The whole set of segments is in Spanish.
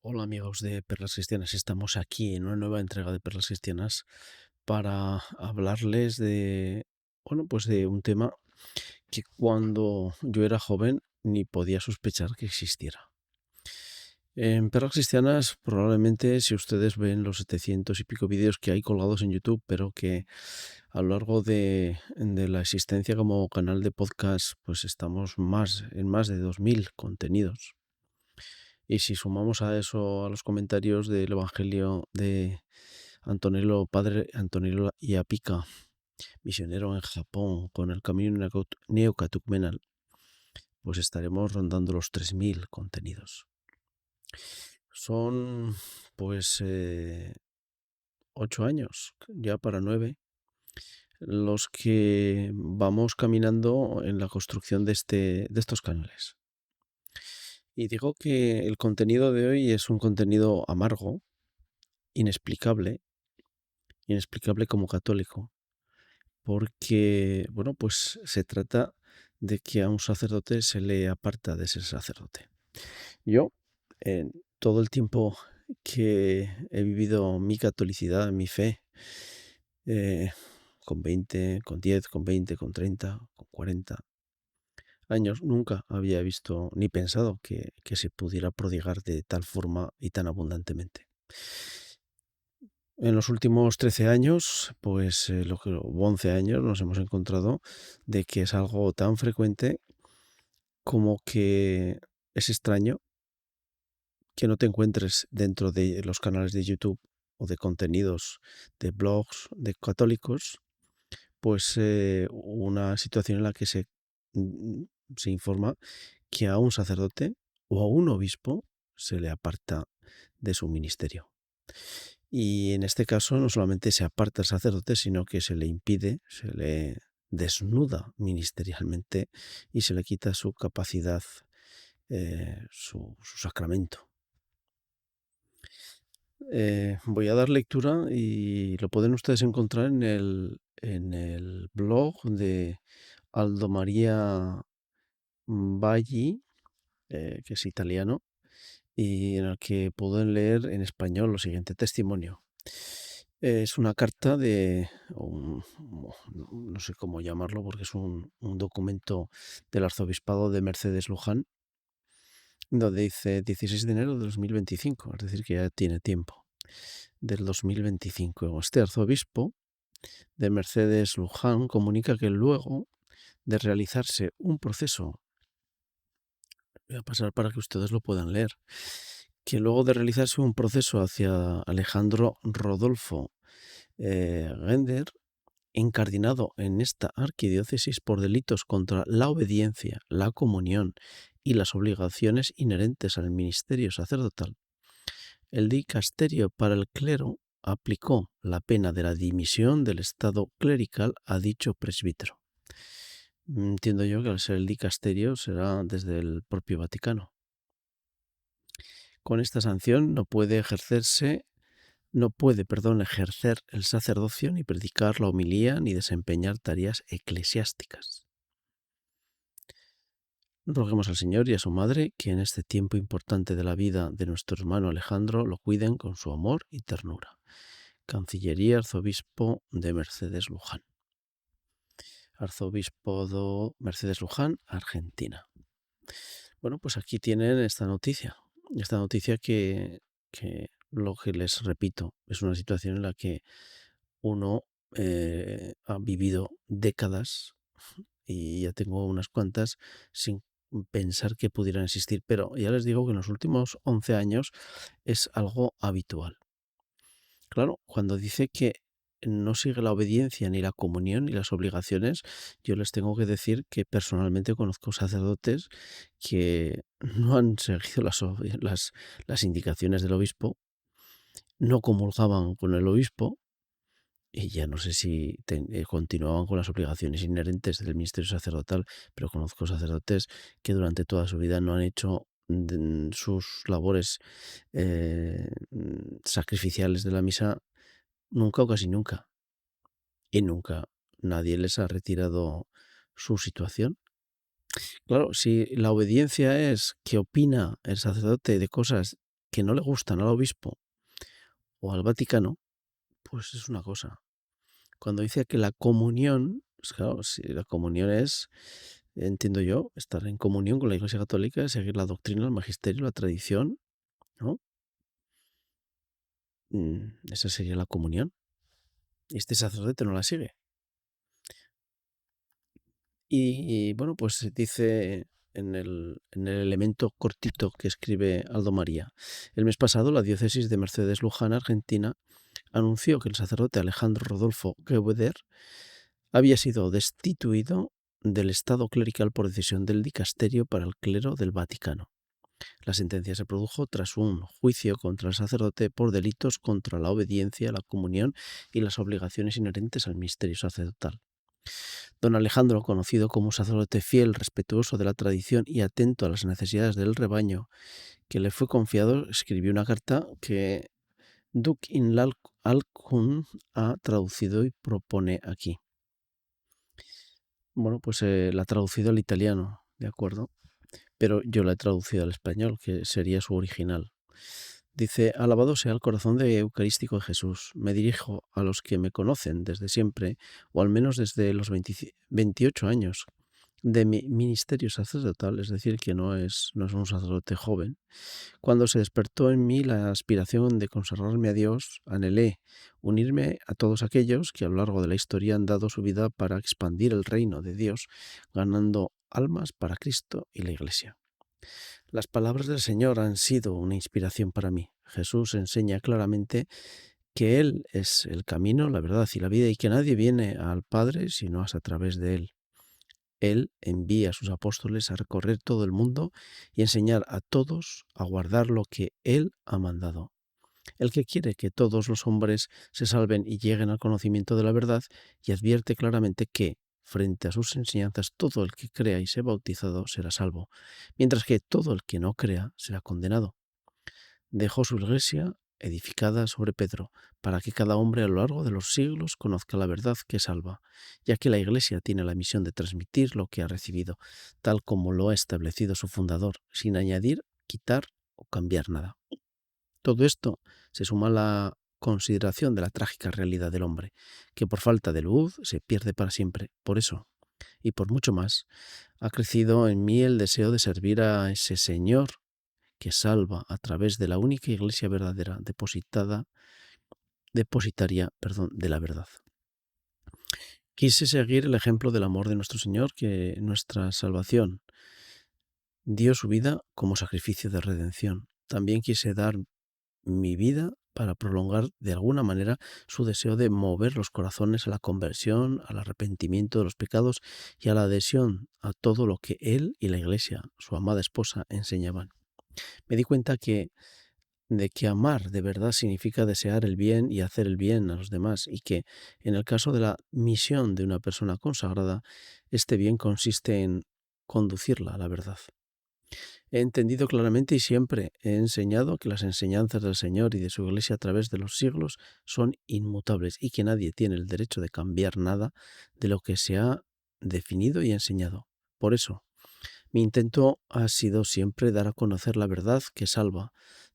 Hola amigos de Perlas Cristianas, estamos aquí en una nueva entrega de Perlas Cristianas para hablarles pues de un tema que cuando yo era joven ni podía sospechar que existiera. En Perlas Cristianas probablemente si ustedes ven los 700 y pico vídeos que hay colgados en YouTube, pero que a lo largo de la existencia como canal de podcast, pues estamos en más de 2000 contenidos. Y si sumamos a eso a los comentarios del Evangelio de Antonello, padre Antonello Iapica, misionero en Japón con el camino Neocatecumenal, pues estaremos rondando los 3000 contenidos. Son pues 8 años, ya para 9, los que vamos caminando en la construcción de estos canales. Y digo que el contenido de hoy es un contenido amargo, inexplicable como católico, porque, bueno, pues se trata de que a un sacerdote se le aparta de ser sacerdote. Yo, en todo el tiempo que he vivido mi catolicidad, mi fe, eh, con 20, con 10, con 20, con 30, con 40 años, nunca había visto ni pensado que se pudiera prodigar de tal forma y tan abundantemente. En los últimos 13 años, pues 11 años, nos hemos encontrado de que es algo tan frecuente como que es extraño que no te encuentres dentro de los canales de YouTube o de contenidos de blogs de católicos, pues una situación en la que mm, se informa que a un sacerdote o a un obispo se le aparta de su ministerio. Y en este caso no solamente se aparta el sacerdote, sino que se le impide, se le desnuda ministerialmente y se le quita su capacidad, su sacramento. Voy a dar lectura y lo pueden ustedes encontrar en el blog de Aldo María Baggi, que es italiano, y en el que pueden leer en español lo siguiente testimonio. Es una carta no sé cómo llamarlo, porque es un documento del Arzobispado de Mercedes Luján, donde dice 16 de enero de 2025, es decir, que ya tiene tiempo, del 2025. Este arzobispo de Mercedes Luján comunica que luego de realizarse un proceso, voy a pasar para que ustedes lo puedan leer, que luego de realizarse un proceso hacia Alejandro Rodolfo Gender, incardinado en esta arquidiócesis por delitos contra la obediencia, la comunión y las obligaciones inherentes al ministerio sacerdotal, el dicasterio para el clero aplicó la pena de la dimisión del estado clerical a dicho presbítero. Entiendo yo que al ser el dicasterio será desde el propio Vaticano. Con esta sanción no puede, ejercer el sacerdocio, ni predicar la homilía, ni desempeñar tareas eclesiásticas. Roguemos al Señor y a su Madre que en este tiempo importante de la vida de nuestro hermano Alejandro lo cuiden con su amor y ternura. Cancillería Arzobispo de Mercedes Luján. Arzobispo de Mercedes Luján, Argentina. Bueno, pues aquí tienen esta noticia. Esta noticia que lo que les repito, es una situación en la que uno ha vivido décadas y ya tengo unas cuantas sin pensar que pudieran existir, pero ya les digo que en los últimos 11 años es algo habitual. Claro, cuando dice que no sigue la obediencia ni la comunión ni las obligaciones, yo les tengo que decir que personalmente conozco sacerdotes que no han seguido las indicaciones del obispo, no comulgaban con el obispo, y ya no sé si continuaban con las obligaciones inherentes del ministerio sacerdotal, pero conozco sacerdotes que durante toda su vida no han hecho sus labores sacrificiales de la misa nunca o casi nunca. Y nunca nadie les ha retirado su situación. Claro, si la obediencia es que opina el sacerdote de cosas que no le gustan al obispo o al Vaticano, pues es una cosa. Cuando dice que la comunión, pues claro, si la comunión es, entiendo yo, estar en comunión con la Iglesia Católica, seguir la doctrina, el magisterio, la tradición, ¿no? Esa sería la comunión. Y este sacerdote no la sigue. Y bueno, pues se dice en el elemento cortito que escribe Aldo María. El mes pasado, la diócesis de Mercedes Luján, Argentina, anunció que el sacerdote Alejandro Rodolfo Gebauder había sido destituido del estado clerical por decisión del dicasterio para el clero del Vaticano. La sentencia se produjo tras un juicio contra el sacerdote por delitos contra la obediencia, la comunión y las obligaciones inherentes al ministerio sacerdotal. Don Alejandro, conocido como un sacerdote fiel, respetuoso de la tradición y atento a las necesidades del rebaño que le fue confiado, escribió una carta que Duc in Alcun ha traducido y propone aquí. Bueno, pues la ha traducido al italiano, ¿de acuerdo? Pero yo la he traducido al español, que sería su original. Dice: alabado sea el corazón eucarístico de Jesús. Me dirijo a los que me conocen desde siempre, o al menos desde los 28 años de mi ministerio sacerdotal, es decir, que no es un sacerdote joven. Cuando se despertó en mí la aspiración de consagrarme a Dios, anhelé unirme a todos aquellos que a lo largo de la historia han dado su vida para expandir el reino de Dios, ganando almas para Cristo y la Iglesia. Las palabras del Señor han sido una inspiración para mí. Jesús enseña claramente que Él es el camino, la verdad y la vida, y que nadie viene al Padre si no es a través de Él. Él envía a sus apóstoles a recorrer todo el mundo y enseñar a todos a guardar lo que Él ha mandado. El que quiere que todos los hombres se salven y lleguen al conocimiento de la verdad, y advierte claramente que, frente a sus enseñanzas, todo el que crea y sea bautizado será salvo, mientras que todo el que no crea será condenado. Dejó su iglesia edificada sobre Pedro, para que cada hombre a lo largo de los siglos conozca la verdad que salva, ya que la iglesia tiene la misión de transmitir lo que ha recibido, tal como lo ha establecido su fundador, sin añadir, quitar o cambiar nada. Todo esto se suma a la consideración de la trágica realidad del hombre, que por falta de luz se pierde para siempre. Por eso, y por mucho más, ha crecido en mí el deseo de servir a ese Señor que salva a través de la única iglesia verdadera, depositaria de la verdad. Quise seguir el ejemplo del amor de nuestro Señor, que nuestra salvación dio su vida como sacrificio de redención. También quise dar mi vida para prolongar de alguna manera su deseo de mover los corazones a la conversión, al arrepentimiento de los pecados y a la adhesión a todo lo que Él y la Iglesia, su amada esposa, enseñaban. Me di cuenta de que amar de verdad significa desear el bien y hacer el bien a los demás, y que en el caso de la misión de una persona consagrada, este bien consiste en conducirla a la verdad. He entendido claramente y siempre he enseñado que las enseñanzas del Señor y de su Iglesia a través de los siglos son inmutables y que nadie tiene el derecho de cambiar nada de lo que se ha definido y enseñado. Por eso, mi intento ha sido siempre dar a conocer la verdad que salva,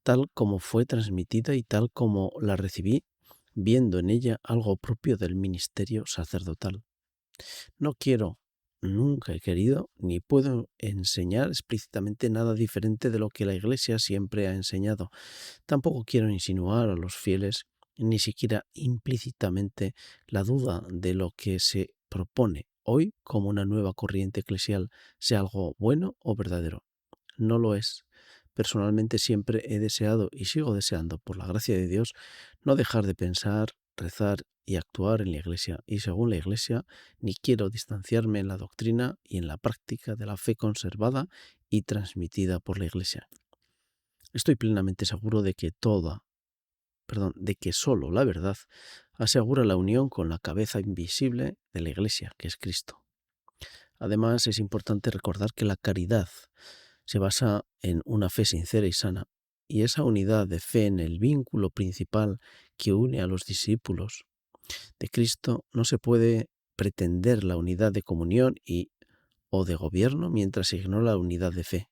tal como fue transmitida y tal como la recibí, viendo en ella algo propio del ministerio sacerdotal. No quiero, nunca he querido, ni puedo enseñar explícitamente nada diferente de lo que la Iglesia siempre ha enseñado. Tampoco quiero insinuar a los fieles, ni siquiera implícitamente, la duda de lo que se propone hoy como una nueva corriente eclesial, sea algo bueno o verdadero. No lo es. Personalmente siempre he deseado y sigo deseando, por la gracia de Dios, no dejar de pensar, rezar y actuar en la Iglesia, y según la Iglesia, ni quiero distanciarme en la doctrina y en la práctica de la fe conservada y transmitida por la Iglesia. Estoy plenamente seguro de que solo la verdad asegura la unión con la cabeza invisible de la Iglesia, que es Cristo. Además, es importante recordar que la caridad se basa en una fe sincera y sana, y esa unidad de fe en el vínculo principal que une a los discípulos de Cristo no se puede pretender la unidad de comunión o de gobierno mientras se ignora la unidad de fe.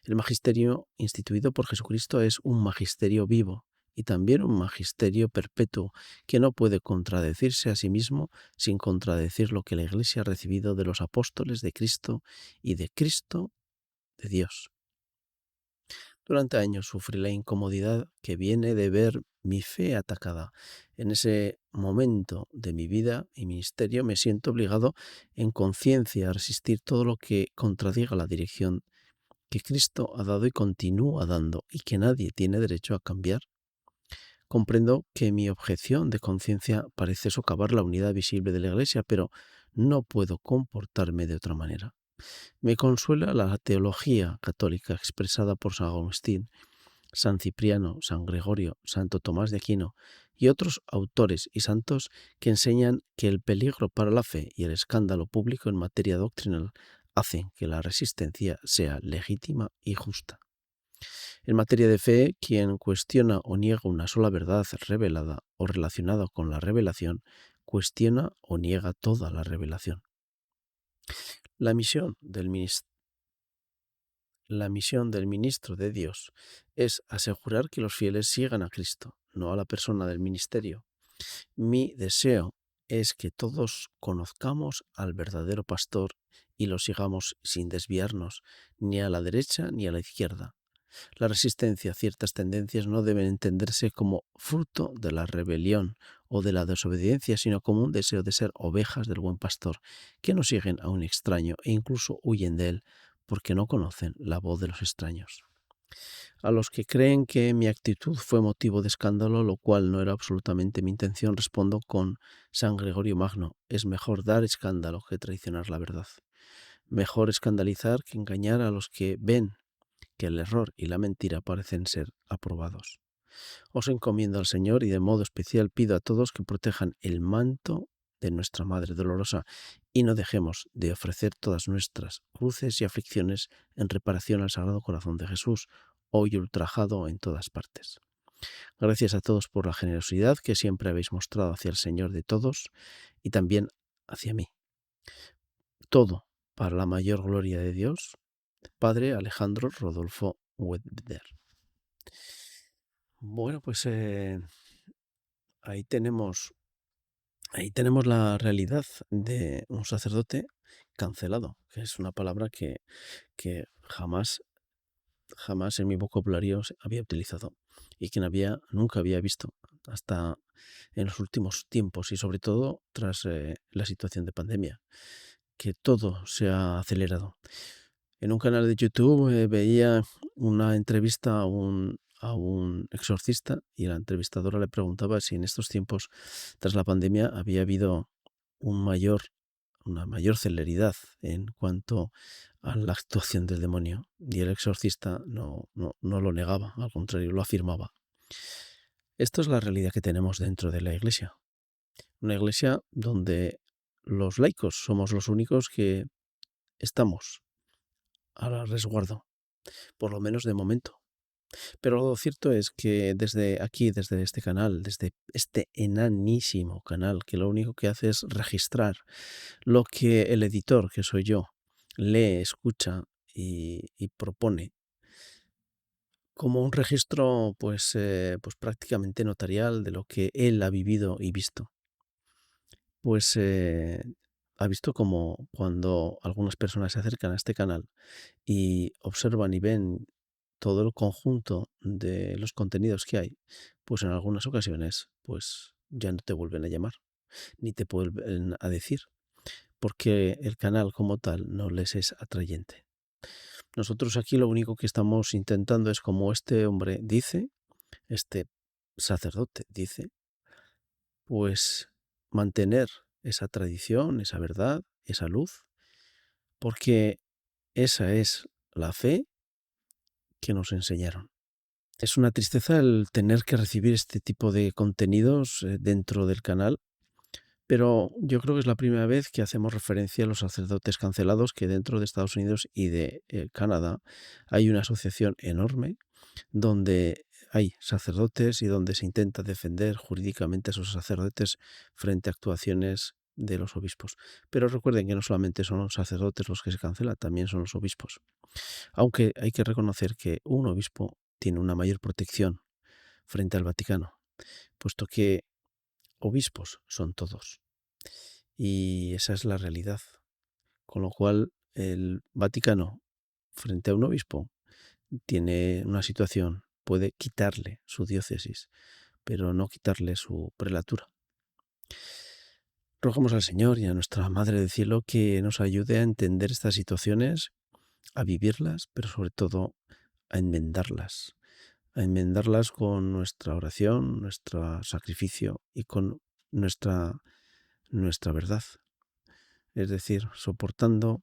El magisterio instituido por Jesucristo es un magisterio vivo y también un magisterio perpetuo que no puede contradecirse a sí mismo sin contradecir lo que la Iglesia ha recibido de los apóstoles de Cristo y de Cristo de Dios. Durante años sufrí la incomodidad que viene de ver mi fe atacada. En ese momento de mi vida y ministerio me siento obligado en conciencia a resistir todo lo que contradiga la dirección que Cristo ha dado y continúa dando y que nadie tiene derecho a cambiar. Comprendo que mi objeción de conciencia parece socavar la unidad visible de la Iglesia, pero no puedo comportarme de otra manera. Me consuela la teología católica expresada por San Agustín, San Cipriano, San Gregorio, Santo Tomás de Aquino y otros autores y santos que enseñan que el peligro para la fe y el escándalo público en materia doctrinal hacen que la resistencia sea legítima y justa. En materia de fe, quien cuestiona o niega una sola verdad revelada o relacionada con la revelación, cuestiona o niega toda la revelación. La misión del ministro de Dios es asegurar que los fieles sigan a Cristo, no a la persona del ministerio. Mi deseo es que todos conozcamos al verdadero pastor y lo sigamos sin desviarnos ni a la derecha ni a la izquierda. La resistencia a ciertas tendencias no debe entenderse como fruto de la rebelión o de la desobediencia, sino como un deseo de ser ovejas del buen pastor, que no siguen a un extraño e incluso huyen de él porque no conocen la voz de los extraños. A los que creen que mi actitud fue motivo de escándalo, lo cual no era absolutamente mi intención, respondo con San Gregorio Magno: es mejor dar escándalo que traicionar la verdad. Mejor escandalizar que engañar a los que ven que el error y la mentira parecen ser aprobados. Os encomiendo al Señor y de modo especial pido a todos que protejan el manto de nuestra Madre Dolorosa y no dejemos de ofrecer todas nuestras cruces y aflicciones en reparación al Sagrado Corazón de Jesús, hoy ultrajado en todas partes. Gracias a todos por la generosidad que siempre habéis mostrado hacia el Señor de todos y también hacia mí. Todo para la mayor gloria de Dios. Padre Alejandro Rodolfo Wedder. Bueno, pues ahí tenemos la realidad de un sacerdote cancelado, que es una palabra que jamás en mi vocabulario había utilizado y que nunca había visto hasta en los últimos tiempos y sobre todo tras la situación de pandemia, que todo se ha acelerado. En un canal de YouTube veía una entrevista a un exorcista y la entrevistadora le preguntaba si en estos tiempos, tras la pandemia, había habido una mayor celeridad en cuanto a la actuación del demonio. Y el exorcista no lo negaba, al contrario, lo afirmaba. Esto es la realidad que tenemos dentro de la Iglesia. Una Iglesia donde los laicos somos los únicos que estamos a resguardo, por lo menos de momento. Pero lo cierto es que desde aquí, desde este canal, desde este enanísimo canal, que lo único que hace es registrar lo que el editor, que soy yo, lee, escucha y propone, como un registro pues prácticamente notarial de lo que él ha vivido y visto. Pues ha visto como cuando algunas personas se acercan a este canal y observan y ven todo el conjunto de los contenidos que hay, pues en algunas ocasiones pues ya no te vuelven a llamar, ni te vuelven a decir, porque el canal como tal no les es atrayente. Nosotros aquí lo único que estamos intentando es, como este hombre dice, este sacerdote dice, pues mantener esa tradición, esa verdad, esa luz, porque esa es la fe que nos enseñaron. Es una tristeza el tener que recibir este tipo de contenidos dentro del canal, pero yo creo que es la primera vez que hacemos referencia a los sacerdotes cancelados, que dentro de Estados Unidos y de Canadá hay una asociación enorme donde hay sacerdotes y donde se intenta defender jurídicamente a esos sacerdotes frente a actuaciones de los obispos. Pero recuerden que no solamente son los sacerdotes los que se cancelan, también son los obispos. Aunque hay que reconocer que un obispo tiene una mayor protección frente al Vaticano, puesto que obispos son todos. Y esa es la realidad. Con lo cual, el Vaticano, frente a un obispo, tiene una situación, puede quitarle su diócesis, pero no quitarle su prelatura. Rogamos al Señor y a nuestra Madre del Cielo que nos ayude a entender estas situaciones, a vivirlas, pero sobre todo a enmendarlas con nuestra oración, nuestro sacrificio y con nuestra verdad. Es decir, soportando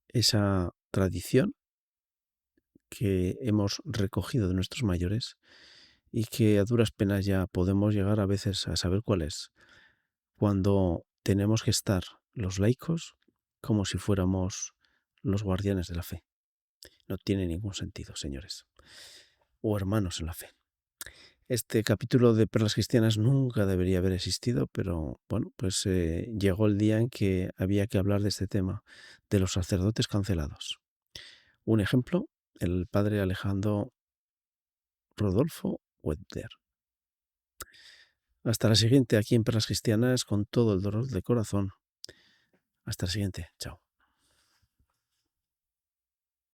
esa tradición que hemos recogido de nuestros mayores y que a duras penas ya podemos llegar a veces a saber cuál es, cuando tenemos que estar los laicos como si fuéramos los guardianes de la fe. No tiene ningún sentido, señores, o hermanos en la fe. Este capítulo de Perlas Cristianas nunca debería haber existido, pero bueno, pues llegó el día en que había que hablar de este tema, de los sacerdotes cancelados. Un ejemplo, el padre Alejandro Rodolfo Webder. Hasta la siguiente aquí en Perlas Cristianas con todo el dolor de corazón. Hasta la siguiente. Chao.